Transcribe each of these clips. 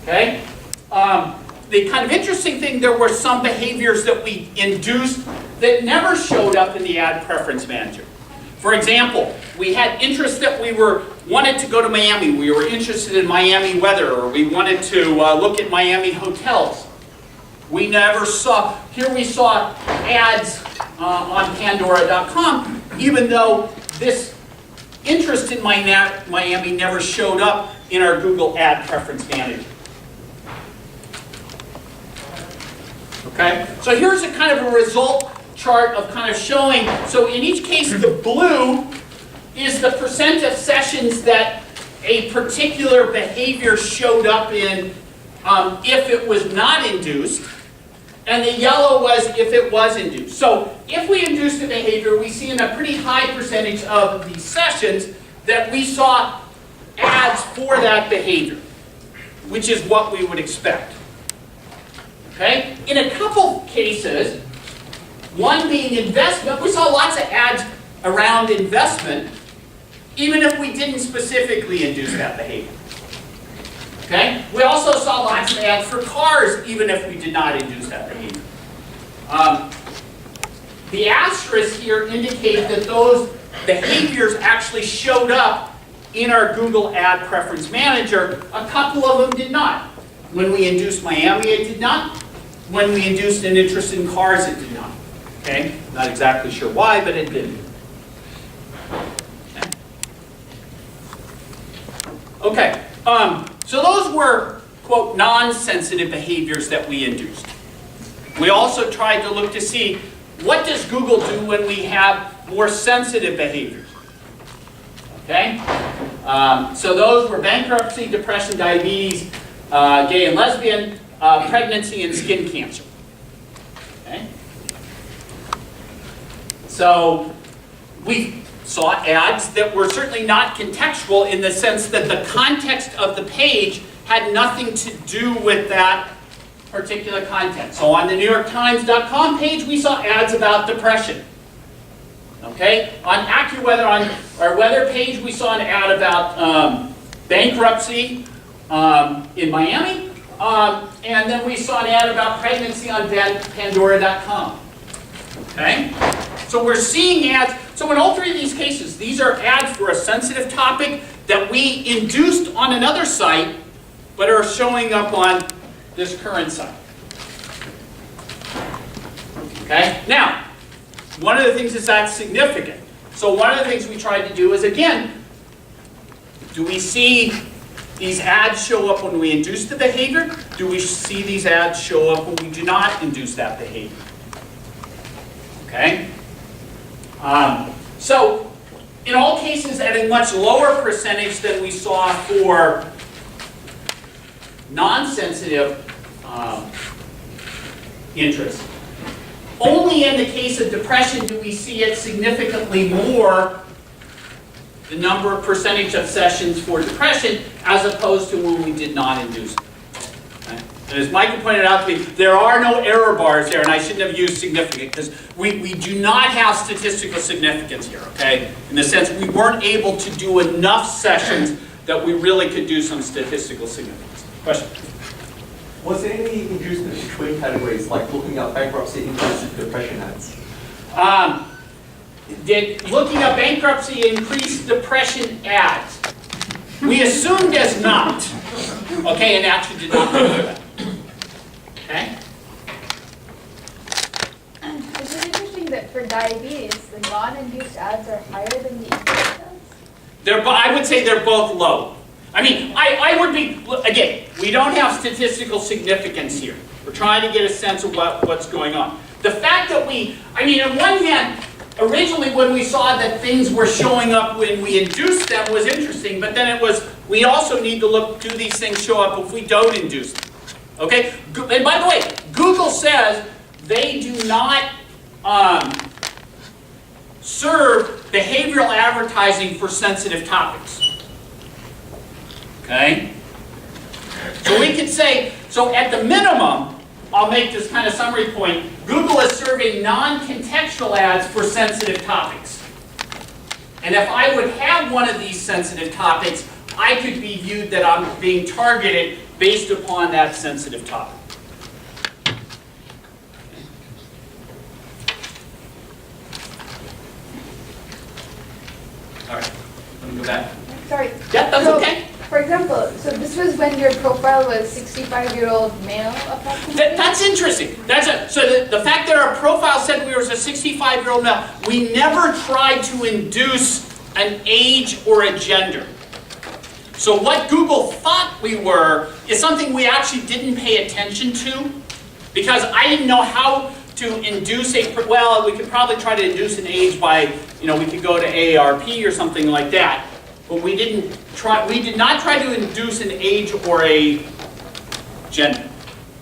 Okay? The kind of interesting thing, there were some behaviors that we induced that never showed up in the ad preference manager. For example, we had interest that we wanted to go to Miami. We were interested in Miami weather, or we wanted to look at Miami hotels. We never saw, here we saw ads on Pandora.com, even though this interest in Miami never showed up in our Google Ad Preference Manager. Okay, so here's a kind of a result chart of kind of showing, so in each case the blue is the percent of sessions that a particular behavior showed up in if it was not induced, and the yellow was if it was induced. So if we induced a behavior, we see in a pretty high percentage of these sessions that we saw ads for that behavior, which is what we would expect. Okay? In a couple cases, one being investment, we saw lots of ads around investment, even if we didn't specifically induce that behavior. Okay? We also saw lots of ads for cars, even if we did not induce that behavior. The asterisks here indicate that those behaviors actually showed up in our Google Ad Preference Manager. A couple of them did not. When we induced Miami, it did not. When we induced an interest in cars, it did not. Okay? Not exactly sure why, but it didn't. Okay. So those were, quote, non-sensitive behaviors that we induced. We also tried to look to see what does Google do when we have more sensitive behaviors. Okay? So those were bankruptcy, depression, diabetes, gay and lesbian, pregnancy, and skin cancer. Okay? So we saw ads that were certainly not contextual in the sense that the context of the page had nothing to do with that particular content. So on the NewYorkTimes.com page, we saw ads about depression. Okay? On AccuWeather, on our weather page, we saw an ad about bankruptcy in Miami. And then we saw an ad about pregnancy on Pandora.com. Okay? So we're seeing ads. So in all three of these cases, these are ads for a sensitive topic that we induced on another site, but are showing up on this current site. Okay? Now, one of the things that's significant. So one of the things we tried to do is, again, do we see these ads show up when we induce the behavior? Do we see these ads show up when we do not induce that behavior? Okay? So, in all cases, at a much lower percentage than we saw for non-sensitive interest. Only in the case of depression do we see it significantly more, the number of percentage of sessions for depression, as opposed to when we did not induce it. Okay? And as Michael pointed out to me, there are no error bars there, and I shouldn't have used significant, because we do not have statistical significance here, okay? In the sense we weren't able to do enough sessions that we really could do some statistical significance. Question? Was there any inducement between categories, like looking up bankruptcy, interest, and depression ads? Did looking up bankruptcy increase depression ads? We assumed as not. Okay, and actually did not do that. Okay? Is it interesting that for diabetes, the non-induced ads are higher than the induced ads? I would say they're both low. I mean, I would be, again, we don't have statistical significance here. We're trying to get a sense of what's going on. The fact that on one hand, originally when we saw that things were showing up when we induced them was interesting, but then it was, we also need to look, do these things show up if we don't induce them? Okay? And by the way, Google says they do not serve behavioral advertising for sensitive topics. Okay? So we could say, so at the minimum, I'll make this kind of summary point, Google is serving non-contextual ads for sensitive topics. And if I would have one of these sensitive topics, I could be viewed that I'm being targeted based upon that sensitive topic. All right, let me go back. Sorry. Yeah, that's So, okay. For example, so this was when your profile was 65-year-old male approximately? That's interesting. So the fact that our profile said we were a 65-year-old male, we never tried to induce an age or a gender. So what Google thought we were is something we actually didn't pay attention to, because I didn't know how to induce well, we could probably try to induce an age by, we could go to AARP or something like that. But we did not try to induce an age or a gender.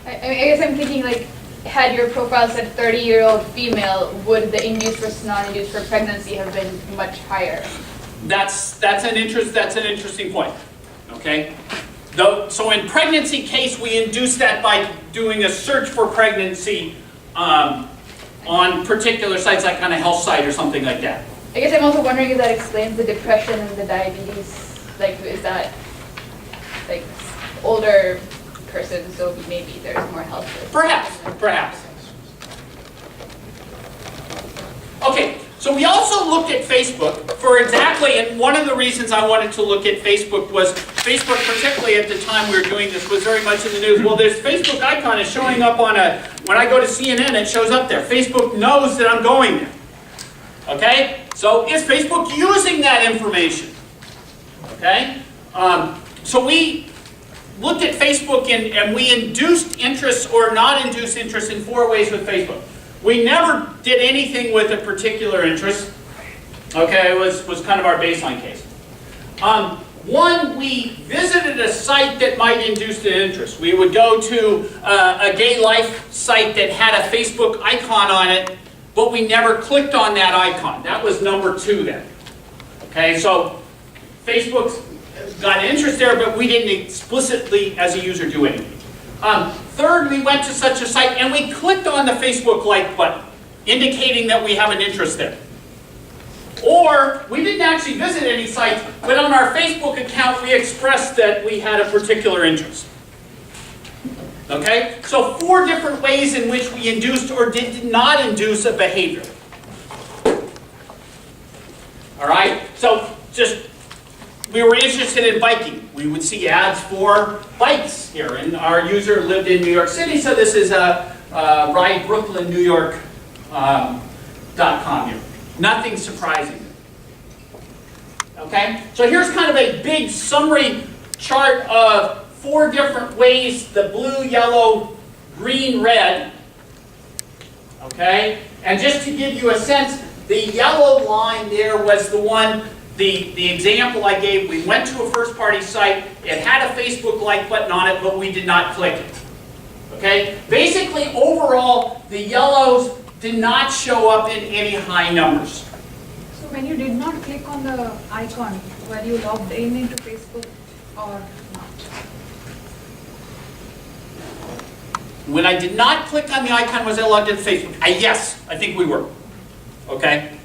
I guess I'm thinking, like, had your profile said 30-year-old female, would the induced versus non-induced for pregnancy have been much higher? That's an interesting point. Okay. So in pregnancy case, we induce that by doing a search for pregnancy on particular sites, like on a health site or something like that. I guess I'm also wondering if that explains the depression and the diabetes. Like, is that, like, older person, so maybe there's more health risks? Perhaps. Okay, so we also looked at Facebook for exactly, and one of the reasons I wanted to look at Facebook was Facebook, particularly at the time we were doing this, was very much in the news. Well, this Facebook icon is showing up on when I go to CNN, it shows up there. Facebook knows that I'm going there. Okay? So is Facebook using that information? Okay? So we looked at Facebook and we induced interest or not induced interest in 4 ways with Facebook. We never did anything with a particular interest. Okay, it was kind of our baseline case. One, we visited a site that might induce an interest. We would go to a gay life site that had a Facebook icon on it, but we never clicked on that icon. That was number 2 then. Okay, so Facebook's got an interest there, but we didn't explicitly, as a user, do anything. Third, we went to such a site and we clicked on the Facebook like button, indicating that we have an interest there. Or, we didn't actually visit any sites, but on our Facebook account we expressed that we had a particular interest. Okay? So 4 different ways in which we induced or did not induce a behavior. Alright? So, we were interested in biking. We would see ads for bikes here, and our user lived in New York City, so this is ridebrooklynNewYork.com here. Nothing surprising. Okay? So here's kind of a big summary chart of 4 different ways, the blue, yellow, green, red. Okay? And just to give you a sense, the yellow line there was the one, the example I gave. We went to a first-party site, it had a Facebook like button on it, but we did not click it. Okay? Basically, overall, the yellows did not show up in any high numbers. So when you did not click on the icon, were you logged in into Facebook or not? When I did not click on the icon, was I logged into Facebook? Yes, I think we were. Okay?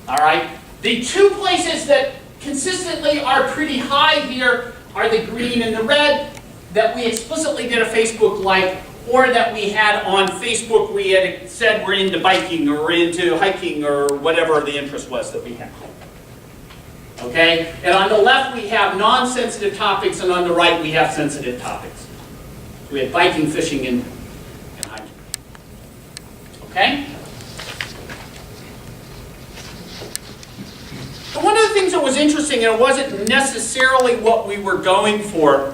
All right? The 2 places that consistently are pretty high here are the green and the red, that we explicitly did a Facebook like, or that we had on Facebook, we had said we're into biking or we're into hiking or whatever the interest was that we had. Okay? And on the left we have non-sensitive topics, and on the right we have sensitive topics. We had biking, fishing, and hiking. Okay? But one of the things that was interesting, and it wasn't necessarily what we were going for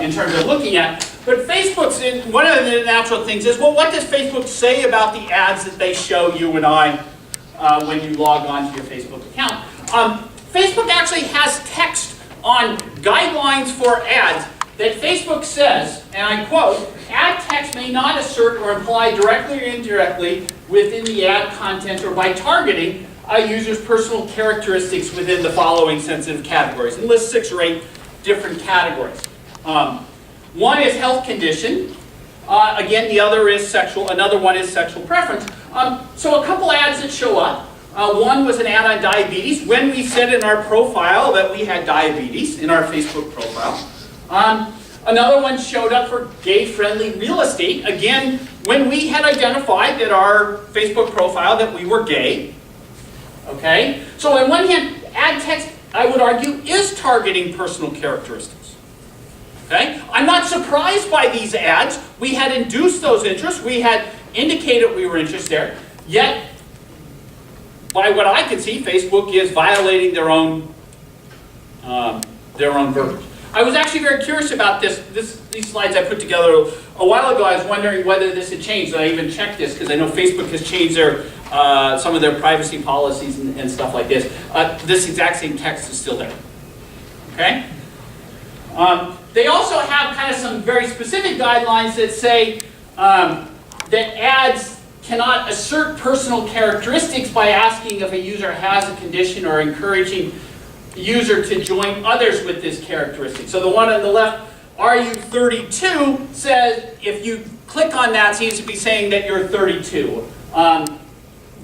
in terms of looking at, but Facebook's, one of the natural things is, well, what does Facebook say about the ads that they show you and I when you log on to your Facebook account? Facebook actually has text on guidelines for ads that Facebook says, and I quote, ad text may not assert or imply directly or indirectly within the ad content or by targeting a user's personal characteristics within the following sensitive categories, and lists 6 or 8 different categories. One is health condition. Again, the other is another one is sexual preference. So a couple ads that show up. One was an ad on diabetes, when we said in our profile that we had diabetes, in our Facebook profile. Another one showed up for gay-friendly real estate, again, when we had identified that our Facebook profile that we were gay. Okay? So on one hand, ad text, I would argue, is targeting personal characteristics. Okay? I'm not surprised by these ads. We had induced those interests. We had indicated we were interested there. Yet, by what I can see, Facebook is violating their own verbiage. I was actually very curious about these slides I put together a while ago. I was wondering whether this had changed. And I even checked this because I know Facebook has changed their some of their privacy policies and stuff like this. This exact same text is still there. Okay? They also have kind of some very specific guidelines that say that ads cannot assert personal characteristics by asking if a user has a condition or encouraging the user to join others with this characteristic. So the one on the left, are you 32, says if you click on that, seems to be saying that you're 32.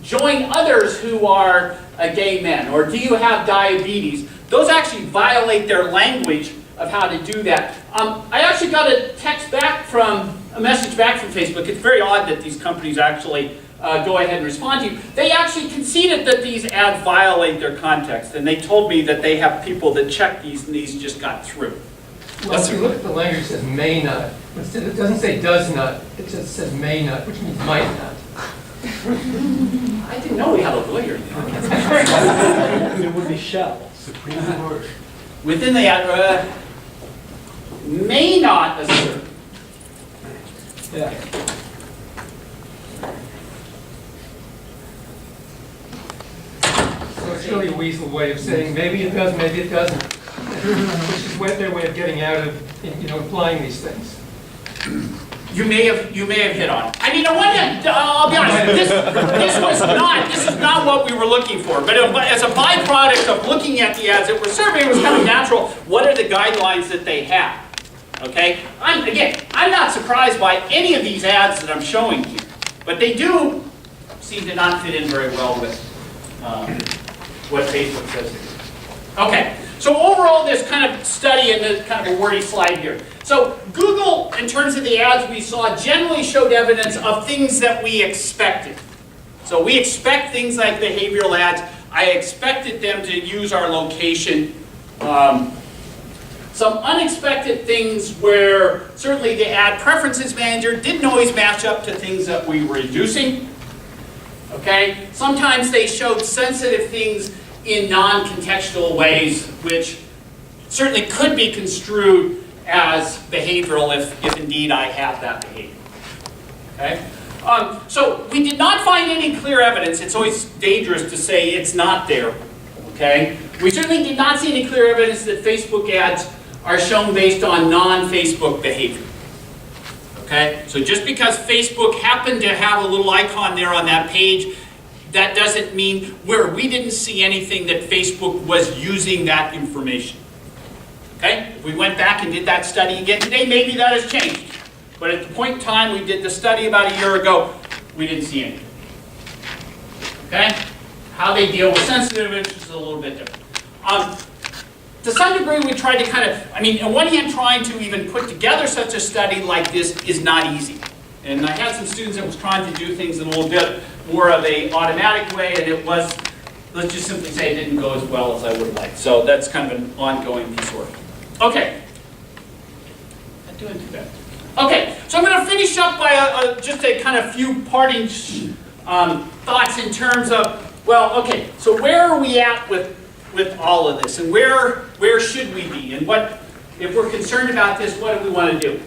Join others who are gay men, or do you have diabetes? Those actually violate their language of how to do that. I actually got a message back from Facebook. It's very odd that these companies actually go ahead and respond to you. They actually conceded that these ads violate their context, and they told me that they have people that check these, and these just got through. Well, if you look at the language, it says may not. It doesn't say does not. It just says may not, which means might not. I didn't know we had a lawyer. It would be shall. Supreme word. Within the ad, may not assert. Yeah. So it's really a weasel way of saying maybe it does, maybe it doesn't. Which is their way of getting out of, implying these things. You may have hit on it. I mean, on one hand, I'll be honest, this is not what we were looking for. But as a byproduct of looking at the ads that we're surveying, it was kind of natural. What are the guidelines that they have? Okay? I'm not surprised by any of these ads that I'm showing here. But they do seem to not fit in very well with what Facebook says they do. Okay. So overall, this kind of study and this kind of a wordy slide here. So Google, in terms of the ads we saw, generally showed evidence of things that we expected. So we expect things like behavioral ads. I expected them to use our location. Some unexpected things where certainly the ad preferences manager didn't always match up to things that we were inducing. Okay? Sometimes they showed sensitive things in non-contextual ways, which certainly could be construed as behavioral if indeed I have that behavior. Okay? So we did not find any clear evidence. It's always dangerous to say it's not there. Okay? We certainly did not see any clear evidence that Facebook ads are shown based on non-Facebook behavior. Okay? So just because Facebook happened to have a little icon there on that page, that doesn't mean we didn't see anything that Facebook was using that information. Okay? If we went back and did that study again today, maybe that has changed. But at the point in time we did the study about a year ago, we didn't see anything. Okay? How they deal with sensitive interests is a little bit different. To some degree, we tried to on one hand, trying to even put together such a study like this is not easy. And I had some students that was trying to do things in a little bit more of an automatic way, and it was, let's just simply say, it didn't go as well as I would have liked. So that's kind of an ongoing piece of work. Okay. Not doing too bad. Okay, so I'm going to finish up by just a kind of few parting thoughts in terms of, well, okay, so where are we at with all of this, and where should we be, and what, if we're concerned about this, what do we want to do?